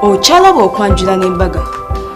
Ochalaba okwanjula n'embaga.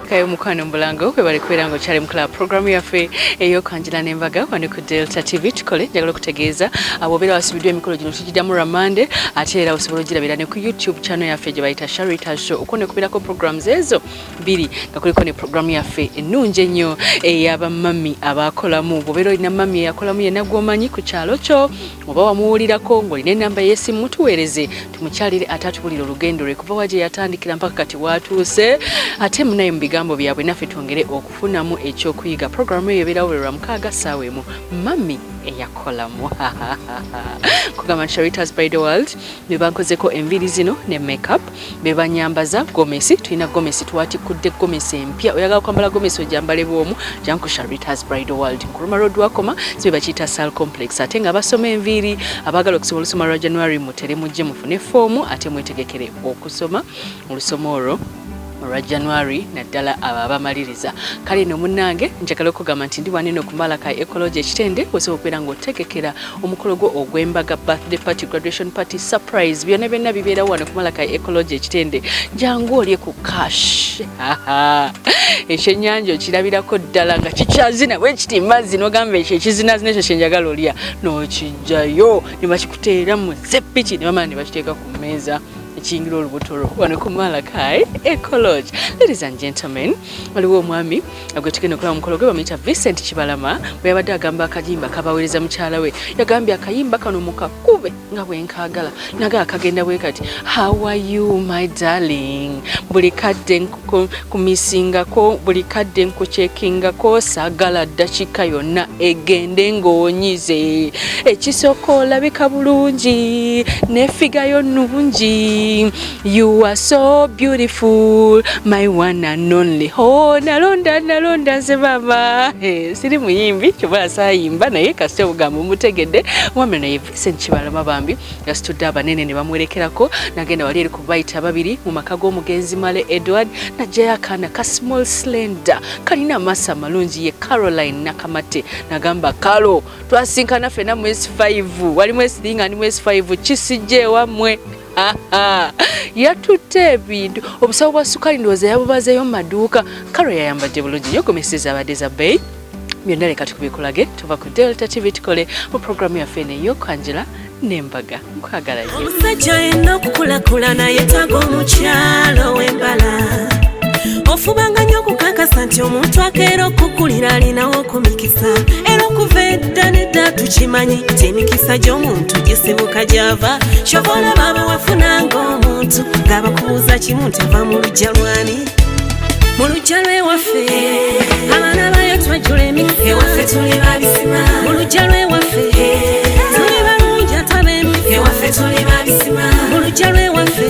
Kayo mukwano mbulango kwe bali kwera ngo chali mukla program yaffe ey'okwanjula n'embaga wano ku Delta TV tukole njagala okutegeeza abobera wasibidwa emikolo gino tukijjamu Ramande ate era osobola ogirabira ne ku YouTube channel yaffe gye bayita Sharita Show okone kubirako programs ezo biri nga kuliko ne program yaffe ennungi ennyo ey'abamami abakolamu bobera olina mami eyakolamu yenna gw'omanyi ku kyalo kyo oba wamuwulirako ng'olina ennamba y'essimu tuweereze tumukyalire ate atubulire olugendo lwe kuva wa gye yatandikira mpaka kati watuuse ate munaye mu bigambo byabwe naffe twongere okufunamu ekyokuyiga programu eyo ebeerawo buli lwa mukaaga ssaawa emu mami eyakolamu kugamba Charitas by the World be bankozeko enviri zino ne makeup be banyambaza gomesi tulina gomesi twatikudde gomesi empya oyagala kwambala gomesi ojambale bwomu janku Charitas by the World Nkuruma Road wakoma sibe bakiyita Sal Complex ate nga basoma enviri abagala okusobola olusoma lwa January mutere mujje mufune foomu ate mwetegekere okusoma olusoma olwo olwa January naddala abamaliriza kale no munnange njagala okugamba nti ndi wanene okumala ka ecology ekitende osobola okubeera ng'otegekera omukolo gwo ogw'embaga birthday party graduation party surprise byonna byonna bibeerawo wano okumala ka ecology ekitende jangu olye ku cash ekyennyanja okirabirako ddala nga kikyazina bwe kiti mazzi n'ogamba ekyo ekizinazina ekyo kyenjagala olya n'okijjayo ne bakikuteera mu zeppiki ne bamala ne bakiteeka ku mmeeza ekiyingira olubutolo wano ku Malakai Ecology. Ladies and gentlemen, waliwo omwami gwe tugenda okulaba omukolo gwe bamuyita Vincent Kibalama bwe yabadde agamba akayimba kabaweereza mukyala we yagambye akayimba kano mukakube nga bwenkaagala naga akagenda bwe kati how are you my darling buli kadde kumisingako buli kadde nkuchekingako saagala ddakiika yonna egende ng'onyize ekisooka olabika bulungi nefigayo nnungi. You are so beautiful, my one and only. Oh, nalonda nze mama. Siri muyimbi kyobala sayimba naye kasite obugambo mutegedde mwami naye Vincent Kibalama bambi yasitudde abanene ne bamwerekerako nagenda wali eri kubayita babiri mu maka g'omugenzi Male Edward najjayo akaana ka small slender kalina amaaso amalungi ye Caroline Nakamate nagamba kalo twasinkana ffena mu S5 wali mu S3 nga ndi mu S5 kisijje wammwe yatutte ebintu obusawo bwa sukali ndowooza yabubazeeyo mu maduuka karo yayambadde bulungi yogomeseza abadde za bbeeyi byonna leka tukubikulage tuva ku Delta TV tukole mu programu yaffe ey'okwanjula n'embaga nkwagala nnyo omusajja yenna okukulakulana yeetaaga omukyalo w'embala ofubanga nnyo okukakasa nti omuntu akeera okukulira alinawo okumikisa era okuva edda nedda tukimanyi nti emikisa gy'omuntu gisibuka gy'ava kyobola baba wafunanga omuntu ng'abakubuuza kimu nti ava mu luggya lwani mu luggya lw'ewaffe abaana bayo twajjula emikisa ewaffe tuli babisima mu luggya lw'ewaffe tuli balungi atabeemu ewaffe tuli babisima mu luggya lw'ewaffe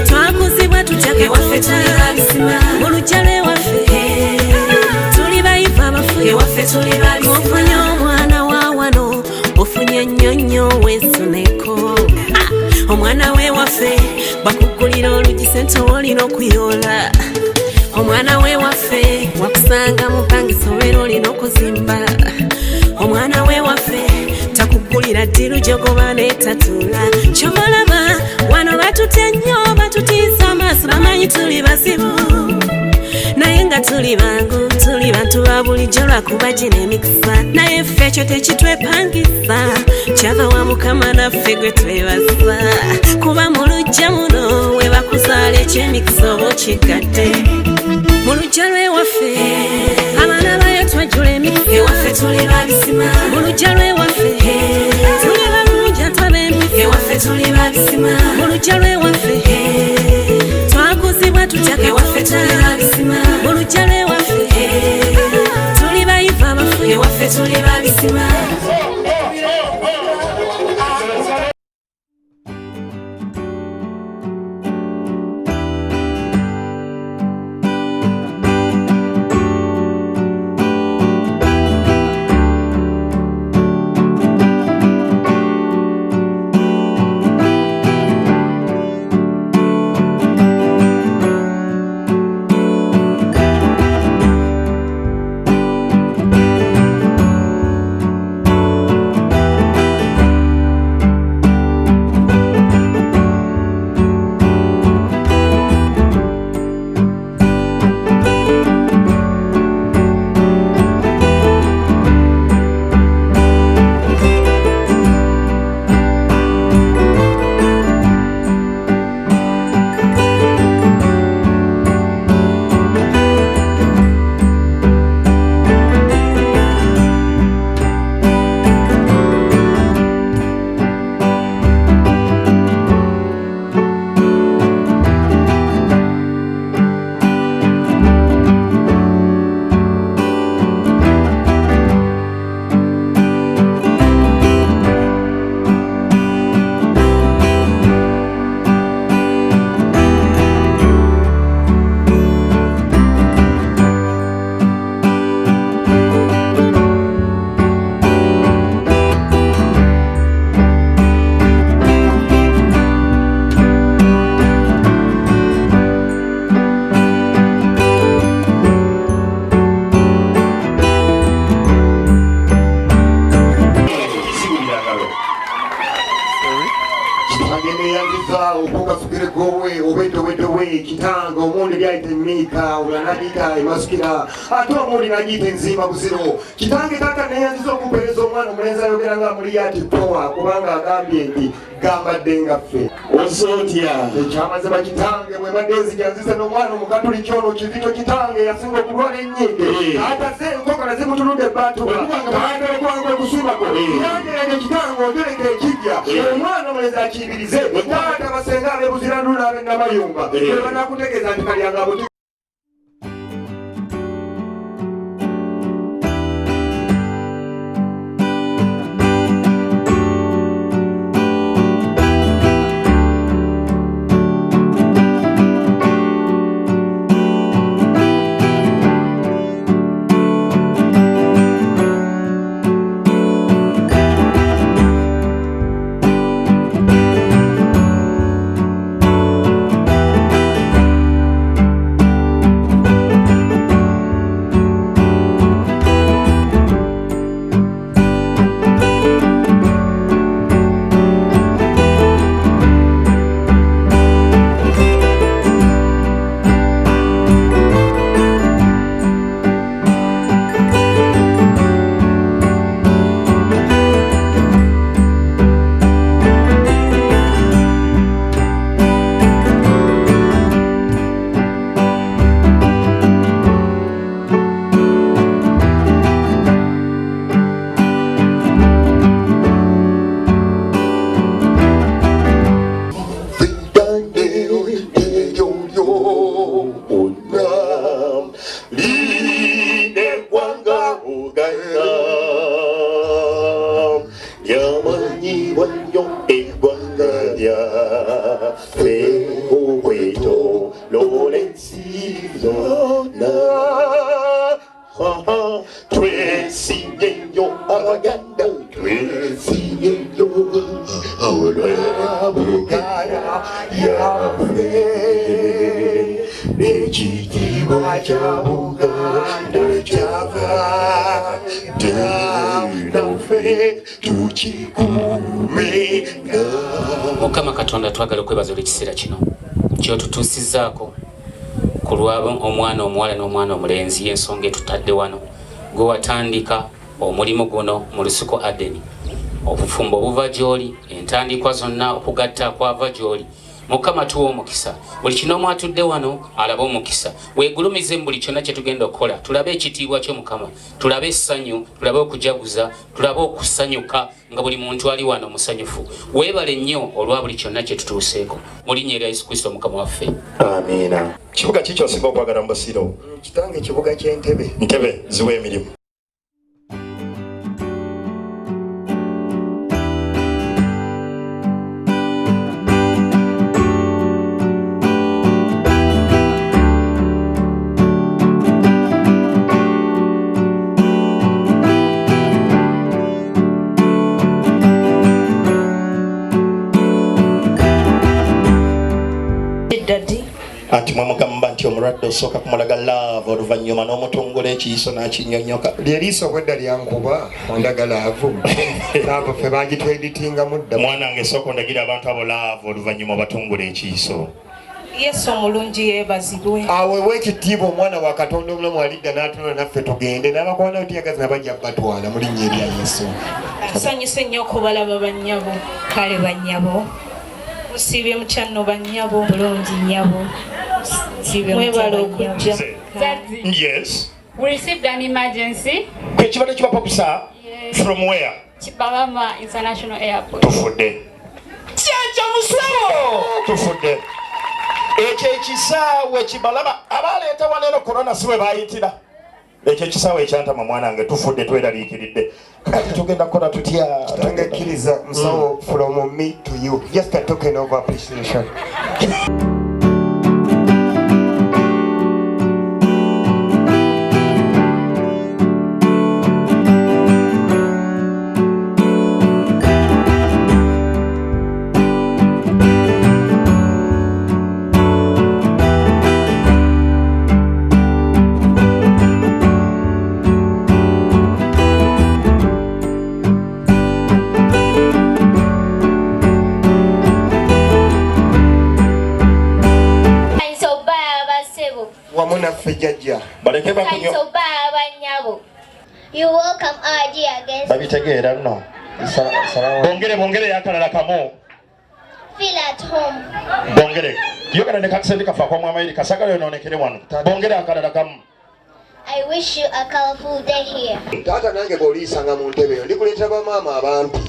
twakuzibwa tutya ewaffe tuli babisima mu luggya lw'ewaffe tuli bayivu abafu ewaffe tuli babisima ofunye omwana wa wano ofunye nnyonnyo weesuneko omwana w'ewaffe bakugulira olugi sente olina okuyoola omwana w'ewaffe wakusanga mupangisa obeera olina okuzimba omwana w'ewaffe takugulira ddi lujogoba neetatuula kyomulaba wano batutya nnyo batutiisa amaaso bamanyi tuli bazibu naye nga tuli bangu tuli bantu ba bulijjo lwakuba gino emikisa naye ffe ekyo tekitwepangisa kyava wa mukama naffe gwe twebaza kuba mu luggya muno we bakuzaala ekyemikisa oba okigadde mu luggya lw'ewaffe abaana bayo twajjula emikisa ewaffe tuli babisima mu luggya lw'ewaffe tuli balungi atabeemu ewaffe tuli babisima mu luggya lw'ewaffe twakuzibwa tutya ewaffe tuli babisima mu luggya lw'ewaffe tuli bayivu abafu ewaffe tuli babisima yangiza okuka sukire gowe obedowe kitanga omundi byaite mika ulanagita imaskira ate omundi nagita enzima buziro kitange tata neyanziza okupereza omwana omulenzi ayogera nga muli yati power kubanga agambye nti gambadde nga ffe osotya ekyamaze bakitange bwe badde nzijanziza n'omwana omukatuliki ono kizito kitange yasinga okulwala ennyinge ate ze enkoko nazimutunudde ebbatuba kandi okwangwe kusumako yangerege kitange ogereka ekijja omwana omulenzi akibirize taata basenga abebuziranu n'abennamayumba banakutegeeza nti kalyanga buti Mukama Katonda twagala okwebaza ekiseera kino kyotutuusizaako ku lwabo omwana omuwala n'omwana omulenzi y'ensonga etutadde wano gwe watandika omulimu guno mu lusuku Adeni obufumbo obuva gy'oli entandikwa zonna okugatta kwava gy'oli. Mukama tuwa omukisa buli kinoomu atudde wano alaba omukisa weegulumize mu buli kyonna kye tugenda okukola tulabe ekitiibwa kyo Mukama tulabe essanyu tulabe okujaguza tulabe okusanyuka nga buli muntu ali wano musanyufu weebale nnyo olwa buli kyonna kye tutuuseeko mu linnya erya Yesu Kristo Mukama waffe amiina. Kibuga kiki osinga okwagala mu Basiro? Kitange ekibuga ky'Entebe. Ntebe ziwa emirimu. Ati mwamugamba nti omulwadde osooka kumulaga laavu oluvannyuma n'omutungula ekiyiso n'akinnyonnyoka. Lyeriiso bwedda lyankuba ondaga laavu laavu ffe bagitweditinga mudda. Mwanange sooka ondagira abantu abo laavu oluvannyuma batungula ekiyiso. Yesu omulungi yeebazibwe. Awewe ekitiibwa omwana wa Katonda omulamu alidda n'atunula naffe tugende n'abakwana otiyagazi nabajja batwala mu linnya erya Yesu. Asanyuse nnyo okubalaba bannyabo. Kale bannyabo musiibye mukyano bannyabo bulungi nnyabo mwebala okujja. Yes. We received an emergency. Kwekibadde kibapakusa? From where? Kibalama International Airport. Tufudde. Kyakya musabo! Tufudde. Ekyo ekisaawe Kibalama abaleeta waneeno korona si we baayitira. Ekyo ekisaawe ekyantama mwanange tufudde tweraliikiridde. Kati tugenda kukola tutya? Kitange kkiriza musawo from me to you. Just a token of appreciation. You welcome our dear guests. Babitegeera nno. Bongere yakalala kamu. Feel at home. Bongere. Yogera ne kakisende kafa kwa mwamairi kasagala yoonekere wano. Bongere akalala kamu. I wish you a colorful day here. Tata nange bw'oliisanga mu ntebe yo ndikuleeta bamaama abantu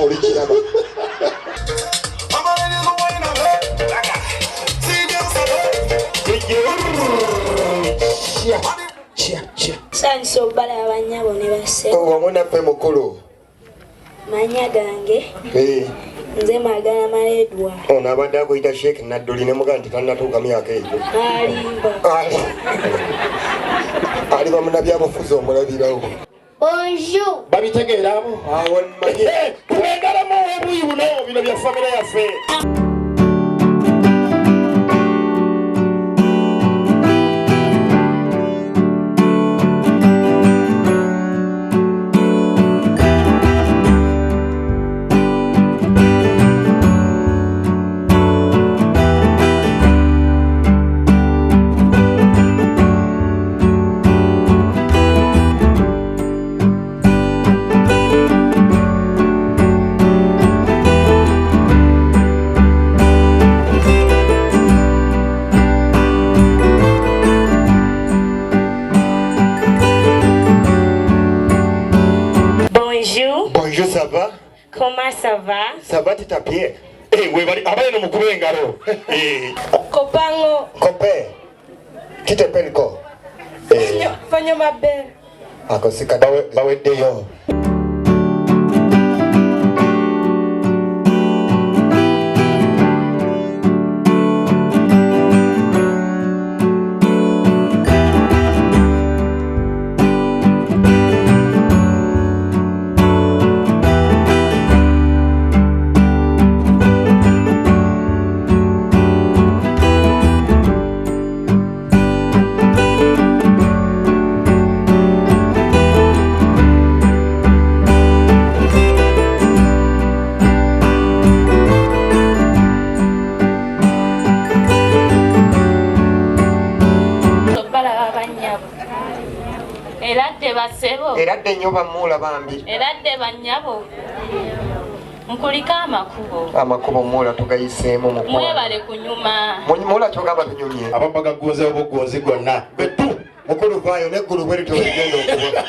olikiraba. Sanso bala abanyabo ne basse. Wamunaffe mukulu. Manya gange. Nze Magana Maledwa. Ono abadde akuyita Sheikh Nadduli ne mugaa nti tannatuuka myaka egyo. Aliba munnabyabufuzi omulabirawo. Bonjour. Babitegeera abo? Awo mmanyi. Twegalamu obuyi buno bino bya famire yaffe. Bonjour, ça va? Comment ça va? Ça va, tu t'appelles? Oui, abaye no mukuru engalo. Kopango. Compère. Qui t'appelle quoi? Fanyo mabel. Akosika baweddeyo. Eradde nnyo bamuula bambi. Eradde bannyabo. Nkulika amakubo. Amakubo muula tugayiseemu mu kwa. Mwebale kunyuma. Muula kyogamba tunyumye. Abambaga gonze obugonzi gonna. Betu mukulu vaayo neggulu bwe lito ligenda okuba.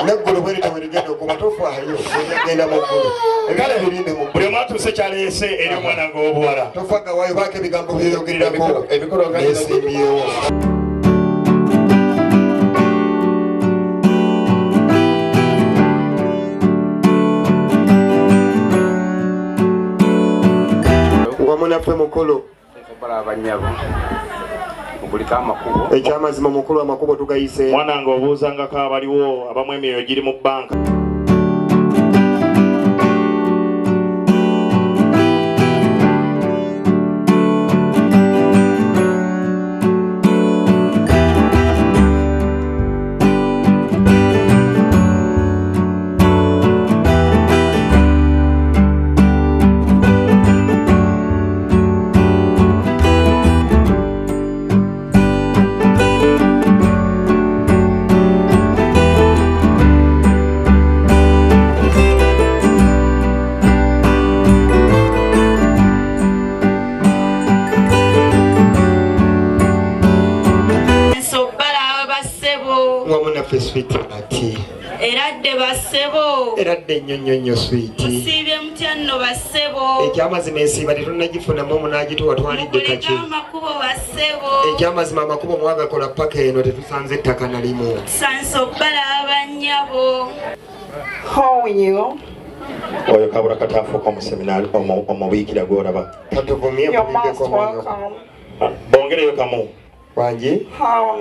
Neggulu bwe lito ligenda okuba tofaayo. Genda mu ggulu. Ebigala birinde mu ggulu. Buli omu atuuse kyaleese eri omwana ng'obuwala. Tofaga waayo baako ebigambo byeyogerirako. Ebikolo nga yeesimbyewo. Wamunaffe mukulu. Ekyamazima mukulu amakubo tugayise. Mwana nga obuuzangako abaliwo abamu emyoyo giri mu bbanka. Eradde basebo. Eradde nnyo sweeti. Musiibye mutya nno basebo. Ekyamazima ensiiba tetunnagifunamu munaagituwa twalidde kaki. Amakubo basebo. Ekyamazima amakubo mwagakola paka eno tetusanze ettaka nalimu. Sanso bala abannyabo. How are you? Oyo kabula kataafuuka omuseminaali omubiikira gw'olaba. You're most welcome. Bongereyo kamu. Wangi? How?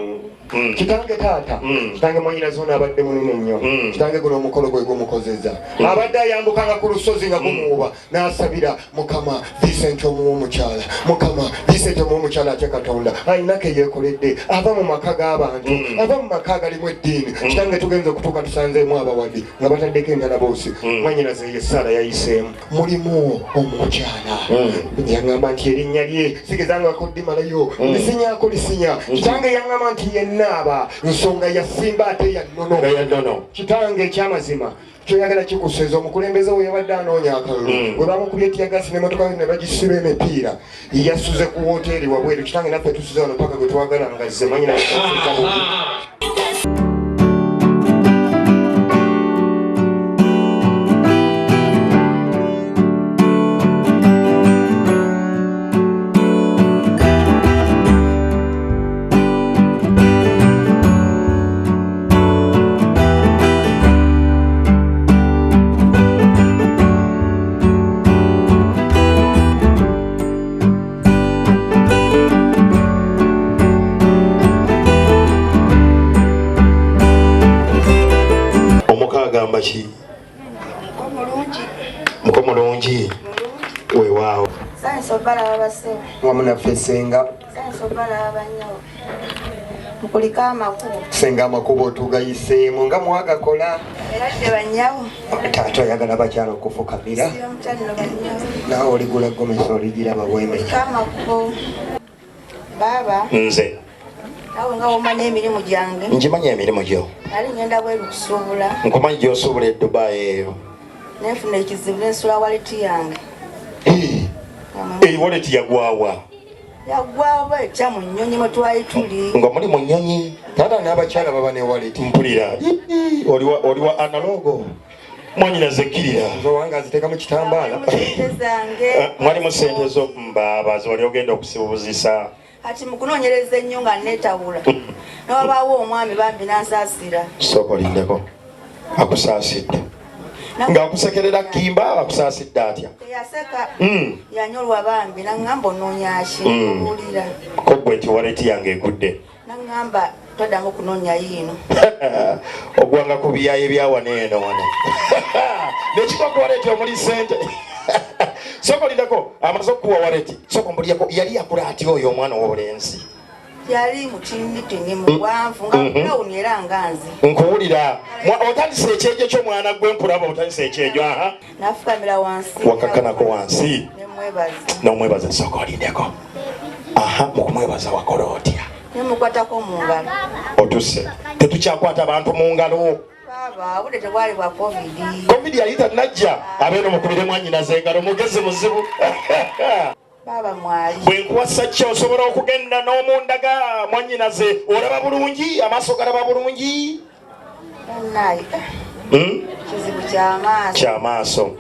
Kitange taata. Kitange mwanyinaze ono abadde munene nnyo. Kitange guno omukolo gwe gumukozeza. Abadde ayambukanga ku lusozi nga gumuuba n'asabira Mukama Vincent omukyala. Mukama Vincent omukyala atya Katonda ayinako eyeekoledde ava mu maka g'abantu ava mu maka agalimu eddiini. Kitange tugenze okutuuka tusanzeemu abawadi nga bataddeko endala boosi. Mwanyinaze ye Sara yayiseemu. Mulimu omukyala. Yangamba nti erinnya lye sigezangako ddimalayo lisinyaako lisinya okunya kitange yaŋŋamba nti yennaaba nsonga yasimba ate yannono kitange ekyamazima kyoyagala kikuseza omukulembeze we yabadde anoonya akalulu bwe bamukubye tiyagasi n'emmotoka ne bagisiba emipiira yasuze ku woteeri wabweru kitange naffe tusize wano paka gwe twagala nga zze manyina Baki mukomulungi weewaawo sanso bala abasebo wamunaffe senga sanso bala abanyawo mukulika amakubo senga amakubo tugayiseemu nga mwagakola era dde banyawo taata oyagala bakyala okufukamira naawe oligula gomesa oligiraba bwemeka amakubo baba nze awe nga womanya emirimu gyange njimanya emirimu gyo ali ngenda bweru kusuubula nkumanyi gy'osuubula Dubai eyo nenfuna ekizibu nensula waleti yange waleti yagwawa yagwawo etya mu nnyonyi mwe twali tuli nga muli mu nnyonyi taata n'abakyala baba ne waleti mpulira oliwa analogo mwanyina zekkirira owange aziteeka mu kitambaala mwalimu sente zo mbaabazi wali ogenda okusibubuzisa ati mukunoonyereza ennyo nga neetawula newabaawo omwami bambi nansaasira sooka olindeko akusaasidde ng'akusekerera kimba akusaasidde atya yaseka yanyolwa bambi naŋŋamba onoonyaki obuulira kogwe nti waleti yange egudde naŋŋamba toddamu okunoonya yiino ogwanga ku byayi byawaneeno wano nekikoka waleti omuli sente soko lindako amaze okuwa waleti soko mbulyako yali yakula atya oyo omwana w'obulenzi yali mutinitini muwanvu nga bulawuni era nga nze nkuwulira otandisa ekyejo ky'omwana gwe nkulaba otandisa ekyejo nafukamira wansi wakakanako wansi n'omwebaza soko olindeko mukumwebaza wakola otya nemukwatako mu ngalo otuse tetukyakwata abantu mu ngalo budde tebwali bwa covid yayita najja abeera omukubire mwanyinaze engalo mugezi muzibu baba mwali bwe nkuwasa kyo osobola okugenda n'omundaga mwanyinaze olaba bulungi amaaso galaba bulungi kizibu kyamaaso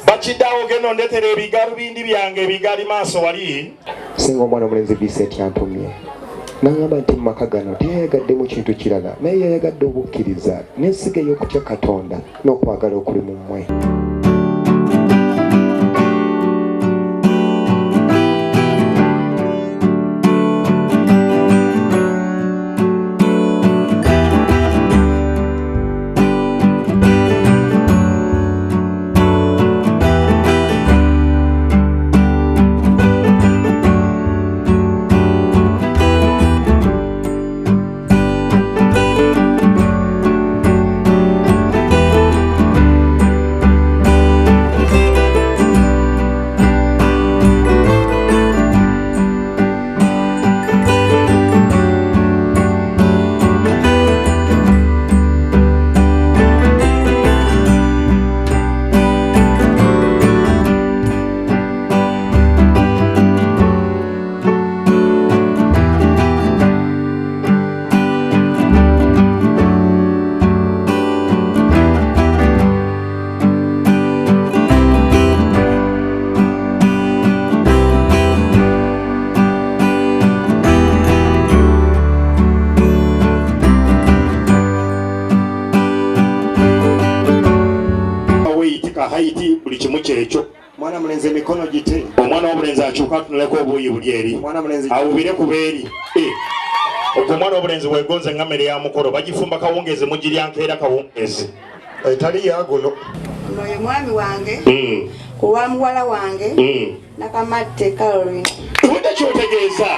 bakiddawo genda ondetera ebigalu bindi byange ebigali maaso wali singa omwana omulenzi Vincent yantumye n'agamba nti mu maka gano teyayagadde kintu kirala naye yayagadde obukkiriza n'ensiga ey'okutya Katonda n'okwagala okuli mu mmwe. buli kimu kyekyo mwana mulenzi mikono gite omwana w'obulenzi akyuka atunuleko obuuyi buli eri awubire ku beeri ogwo omwana w'obulenzi weegonze nga mmere ya mukolo bagifumba kawungeezi mugirya nkeera kawungeezi etali yaguno ono ye mwami wange ku lwa muwala wange nakamatte Caroline wudde kyotegeeza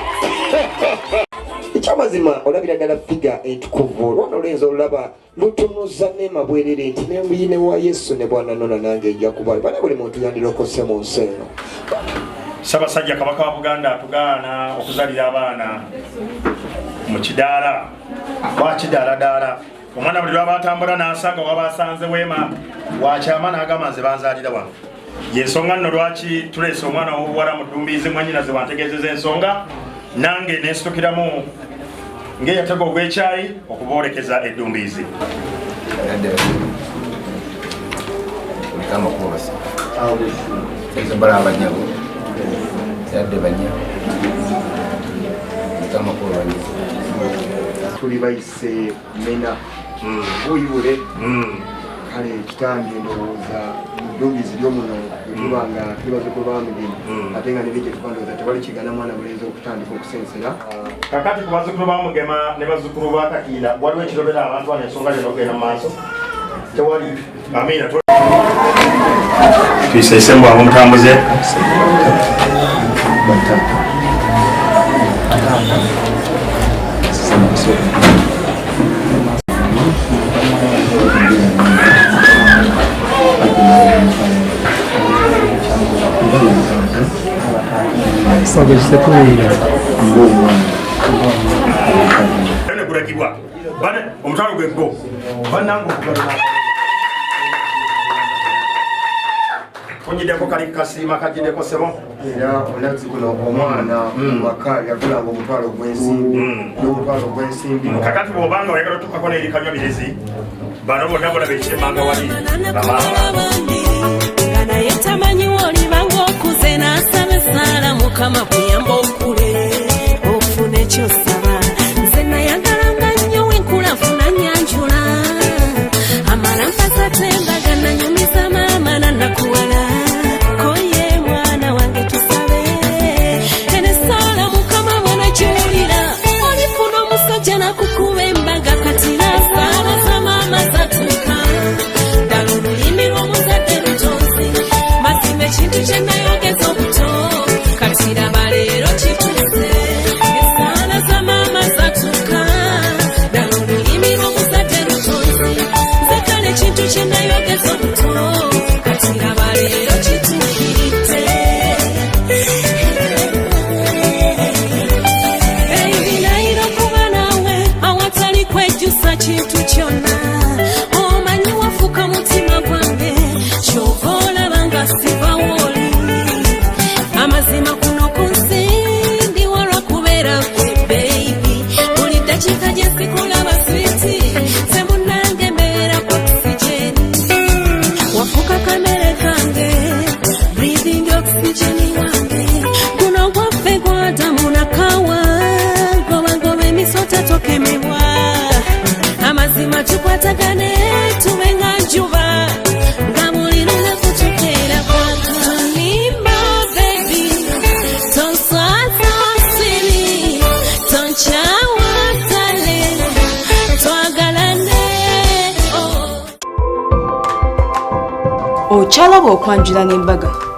ekyamazima olabira ddala figa entukuvu olwana olwenza olulaba lutunuza n'emabwerere nti nemuyine wa Yesu ne bwana nona nange ejja kubayo bana buli muntu yandirokose mu nsi eno. Ssaabasajja Kabaka wa Buganda atugaana okuzalira abaana mu kidaala wa kidaala omwana buli lwaba atambula n'asanga waba asanze weema wakyama n'agamba nze banzaalira wano yensonga nno lwaki tuleese omwana w'obuwala mu ddumbiizi mwannyinaze wantegeezeza ensonga nange nesitukiramu ng'eyatega ogw'ekyayi okuboolekeza eddumbiizi bala abanyabo yadde banyabo amakulu banyabo tuli bayise mena buyule kale kitange ndowooza muddumbiizi ly'omuno etubanga tubazukulu bamugeni ate nga nebijje tukandooza tewali kigana mwana mulenzi okutandika okusensera kakati ku bazzukulu bamugema ne bazzukulu ba Kakiira waliwo ekirobera abantu bano ensonga lino okugenda mu maaso tewali amina tuyise mbwangu mutambuze kulagibwa omutwalo gw'eggo bannange okugaluma onyiddeko kali kasiima kagiddeko sebo era olunaku guno omwana mumaka yagulanga omutwalo gw'ensimbi n'omutwalo gw'ensimbi kakati bw'obanga oyagala otuukako n'erikanywa birezi bano bonna bolaba ekiremanga wali nga naye tamanyiwo olibanga okuze n'asaba essaala mukama kuyamba okule ofune kyosaba nze nayagalanga nnyo wenkulafuna nyanjula amala mpasa tembaga nanyumiza maama nannakuwala koye mwana wange tusabe enesaala mukama bwana gy'owulira olifuna omusajja nakukuba embaga kati nasaala za maama zatuuka ddala olulimi lw'omuzadde lutonzi mazima ekintu kye nayogeza obuto kati raba leero kituuse esaala za maama zatuuka ddala olulimi lw'omuzadde lutonzi nze kale ekintu kye nayogeza obuto kati raba leero kituukiridde ebinayiro kuba naawe awatali kwejjusa kintu kyonna omanyi wafuka mutima gwange kyova olabanga sibawooli amazima kuno ku nsi ndi walwa kubeera gwe beibi buli dakiika gye sikulaba switi se munnange mbeera ku oxygeni wafuka kamere kange breathing oxygeni wange guno gwaffe gwadamu nakawa gobagoba emisota tokemebwa amazima tukwatagane tube nga njuba nga buli lunaku tukeera nimba bebi tonswaza siri tonkyawatale twagalane okyalaba okwanjula n'embaga